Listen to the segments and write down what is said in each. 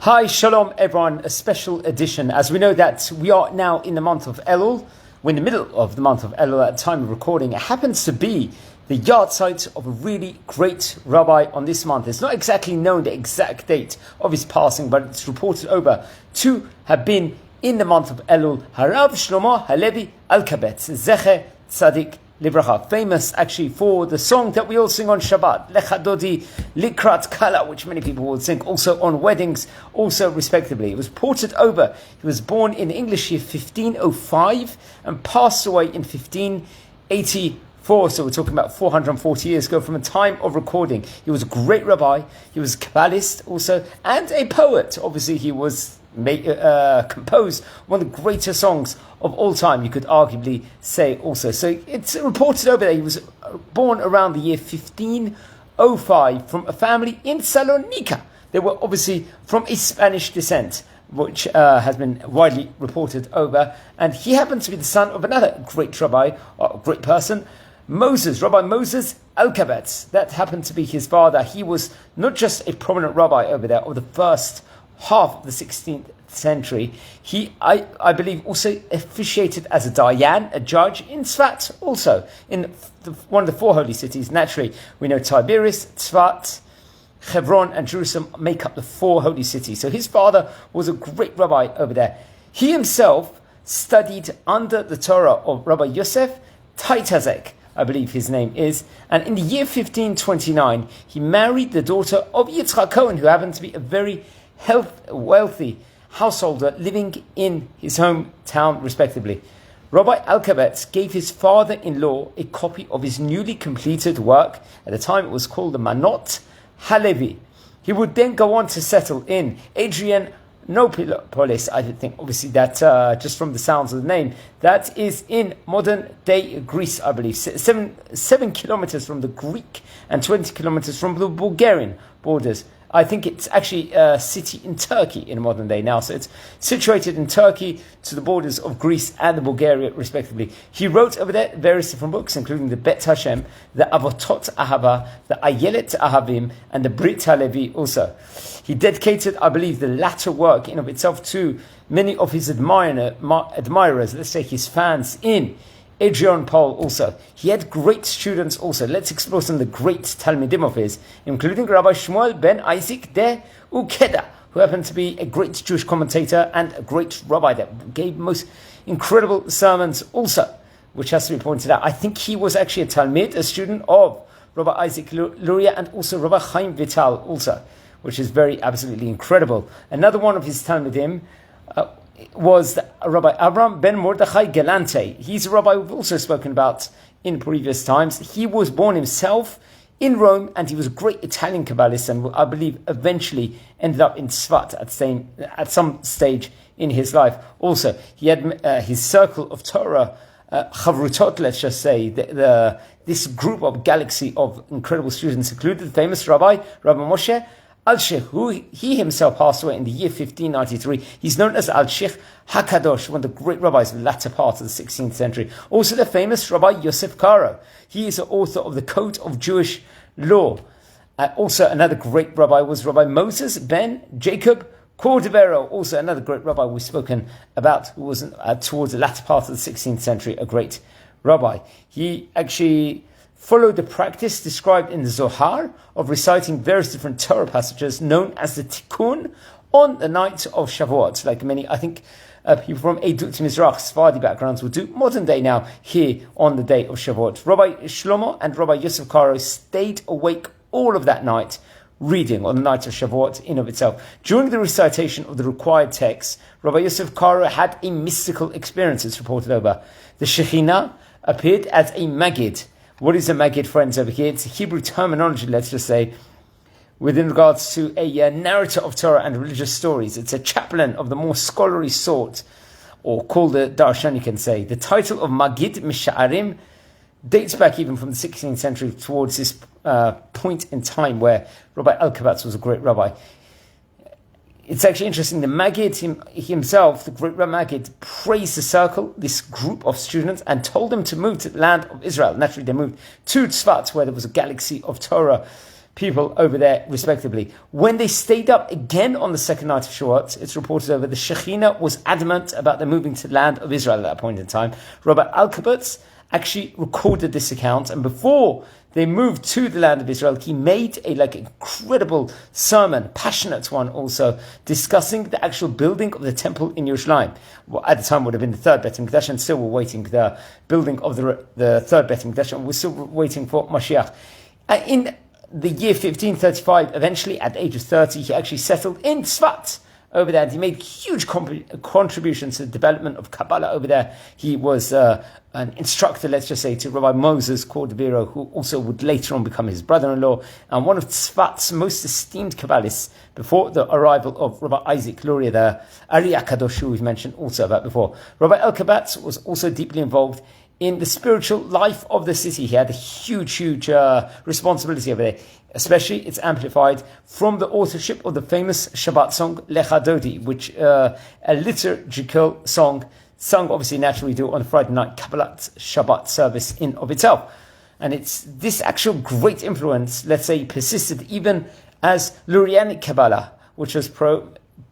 Hi, shalom everyone, a special edition. As we know that we are now in the month of Elul, we're in the middle of the month of Elul at the time of recording. It happens to be the Yartzeit of a really great rabbi on this month. It's not exactly known the exact date of his passing, but it's reported over to have been in the month of Elul. Rabbi Shlomo Elkabetz Z'tl, famous actually for the song that we all sing on Shabbat, Lecha Dodi Yartzeit, which many people will sing also on weddings, also respectively. It was ported over. He was born in English year 1505 and passed away in 1584. So we're talking about 440 years ago from the time of recording. He was a great rabbi. He was a Kabbalist also and a poet. Obviously, he was composed one of the greatest songs of all time, you could arguably say also. So it's reported over there he was born around the year 1505 from a family in Salonika. They were obviously from a Spanish descent, which has been widely reported over. And he happened to be the son of another great rabbi, or great person, Rabbi Moses Elkabetz. That happened to be his father. He was not just a prominent rabbi over there of the first half of the 16th century. He, I believe, also officiated as a dayan, a judge, in Tzfat, also in one of the four holy cities. Naturally, we know Tiberias, Tzfat, Hebron, and Jerusalem make up the four holy cities. So his father was a great rabbi over there. He himself studied under the Torah of Rabbi Yosef Taitazek, I believe his name is, and in the year 1529, he married the daughter of Yitzchak Cohen, who happened to be a very wealthy householder living in his hometown, respectively. Rabbi Elkabetz gave his father-in-law a copy of his newly completed work. At the time, it was called the Manot Halevi. He would then go on to settle in Adrianopolis. I think, obviously, that just from the sounds of the name, that is in modern-day Greece, I believe. 7 kilometers from the Greek and 20 kilometers from the Bulgarian borders. I think it's actually a city in Turkey in modern day now. So it's situated in Turkey to the borders of Greece and the Bulgaria, respectively. He wrote over there various different books, including the Bet Hashem, the Avotot Ahava, the Ayelet Ahavim, and the Brit Halevi also. He dedicated, I believe, the latter work in of itself to many of his admirers, let's say his fans in Adrianople also. He had great students also. Let's explore some of the great Talmidim of his, including Rabbi Shmuel ben Isaac de Ukeda, who happened to be a great Jewish commentator and a great rabbi that gave most incredible sermons also, which has to be pointed out. I think he was actually a Talmid, a student of Rabbi Isaac Luria and also Rabbi Chaim Vital also, which is very absolutely incredible. Another one of his Talmidim was Rabbi Avram ben Mordechai Galante. He's a rabbi we've also spoken about in previous times. He was born himself in Rome, and he was a great Italian Kabbalist, and I believe eventually ended up in Tzfat at some stage in his life. Also, he had his circle of Torah, Chavrutot, let's just say, this group of galaxy of incredible students included the famous Rabbi Moshe Al-Sheikh, who he himself passed away in the year 1593. He's known as Al-Sheikh HaKadosh, one of the great rabbis of the latter part of the 16th century. Also the famous Rabbi Yosef Karo. He is the author of the Code of Jewish Law. Also another great rabbi was Rabbi Moses ben Jacob Cordovero, also another great rabbi we've spoken about, who was towards the latter part of the 16th century, a great rabbi. He actually followed the practice described in the Zohar of reciting various different Torah passages known as the Tikkun on the night of Shavuot, like many, I think, people from Edut Mizrach, Sephardi backgrounds would do modern day now here on the day of Shavuot. Rabbi Shlomo and Rabbi Yosef Karo stayed awake all of that night, reading on the night of Shavuot in of itself. During the recitation of the required text, Rabbi Yosef Karo had a mystical experience, it's reported over. The Shekhinah appeared as a Maggid. What is a Maggid, friends, over here? It's a Hebrew terminology, let's just say, within regards to a narrator of Torah and religious stories. It's a chaplain of the more scholarly sort, or called a darshan, you can say. The title of Maggid Misha'arim dates back even from the 16th century towards this point in time where Rabbi Elkabetz was a great rabbi. It's actually interesting, the Maggid himself, the great Rabbi Maggid, praised the circle, this group of students, and told them to move to the land of Israel. Naturally, they moved to Tzfat, where there was a galaxy of Torah people over there, respectively. When they stayed up again on the second night of Shavuot, it's reported over, the Shekhinah was adamant about them moving to the land of Israel at that point in time. Rabbi Elkabetz actually recorded this account, and before they moved to the land of Israel, he made a incredible sermon, passionate one also, discussing the actual building of the temple in Yerushalayim. Well, at the time would have been the third Beit HaMikdash, and still we're waiting the building of the third Beit HaMikdash, and we're still waiting for Mashiach. In the year 1535, eventually at the age of 30, he actually settled in Tzfat over there, and he made huge contributions to the development of Kabbalah over there. He was an instructor, let's just say, to Rabbi Moses Cordovero, who also would later on become his brother-in-law, and one of Tzfat's most esteemed Kabbalists before the arrival of Rabbi Isaac Luria, the Ari HaKadosh, who we've mentioned also about before. Rabbi Elkabetz was also deeply involved in the spiritual life of the city. He had a huge responsibility over there. Especially, it's amplified from the authorship of the famous Shabbat song, Lecha Dodi, which a liturgical song, sung obviously naturally do on a Friday night Kebbat Shabbat service in of itself. And it's this actual great influence, let's say, persisted even as Lurianic Kabbalah, which was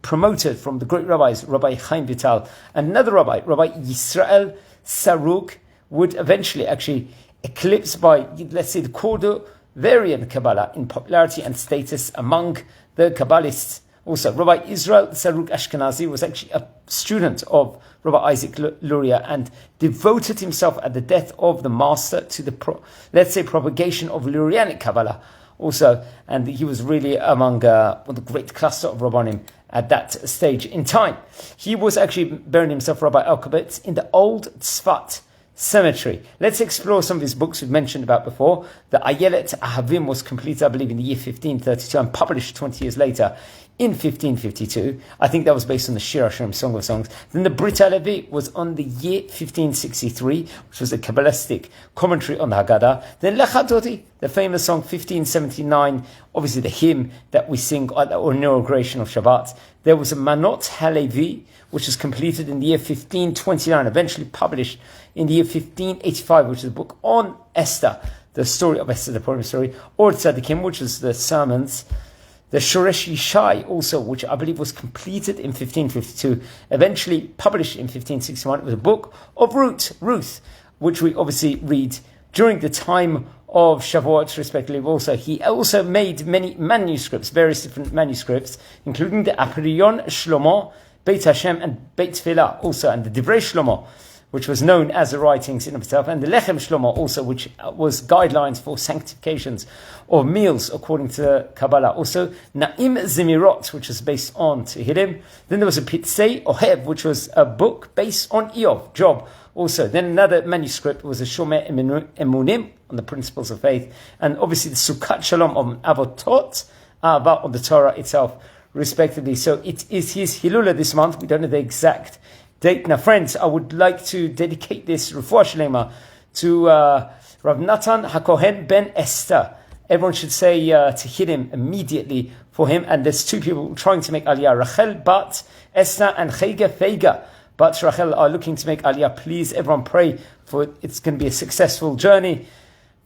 promoted from the great rabbis, Rabbi Chaim Vital, and another rabbi, Rabbi Yisrael Saruk, would eventually actually eclipse by, let's say, the Cordoverian Kabbalah in popularity and status among the Kabbalists. Also, Rabbi Israel Saruk Ashkenazi was actually a student of Rabbi Isaac Luria and devoted himself at the death of the master to the, propagation of Lurianic Kabbalah also. And he was really among the great cluster of Rabbanim at that stage in time. He was actually burying himself, Rabbi Elkabetz, in the old Tzfat cemetery. Let's explore some of his books we've mentioned about before. The Ayelet Ahavim was completed, I believe, in the year 1532 and published 20 years later in 1552. I think that was based on the Shir Hashem, Song of Songs. Then the Brit HaLevi was on the year 1563, which was a Kabbalistic commentary on the Haggadah. Then Lecha Dodi, the famous song 1579, obviously the hymn that we sing at the inauguration of Shabbat. There was a Manot HaLevi, which was completed in the year 1529, eventually published in the year 1585, which is a book on Esther, the story of Esther, the problem story, or Tzadikim, which is the sermons. The Shoresh Yishai also, which I believe was completed in 1552, eventually published in 1561. It was a book of Ruth, which we obviously read during the time of Shavuot, respectively. Also, he also made many manuscripts, various different manuscripts, including the Aperion Shlomo, Beit Hashem, and Beit Tfilah also, and the Divrei Shlomo, which was known as the writings in of itself, and the Lechem Shlomo also, which was guidelines for sanctifications of meals according to Kabbalah. Also, Na'im Zemirot, which was based on Tehillim. Then there was a Pitzei Ohev, which was a book based on Job. Also, then another manuscript was a Shomeh Emunim, on the principles of faith, and obviously the Sukkot Shalom of Avotot, about on the Torah itself, respectively. So it is his Hilula this month. We don't know the exact date. Now, friends, I would like to dedicate this Refuah Shlema to Rav Natan HaKohen ben Esther. Everyone should say Tehillim immediately for him. And there's two people trying to make Aliyah, Rachel Bat Esther and Chege Feiga Bat Rachel are looking to make Aliyah. Please, everyone pray for it. It's going to be a successful journey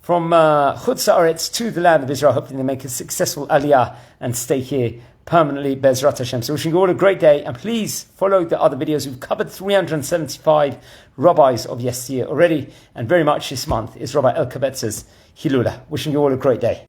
from Chutz Haaretz to the land of Israel. Hopefully they make a successful Aliyah and stay here permanently, Bezrat Hashem. So wishing you all a great day, and please follow the other videos. We've covered 375 rabbis of yesteryear already, and very much this month is Rabbi Elkabetz's Hilula. Wishing you all a great day.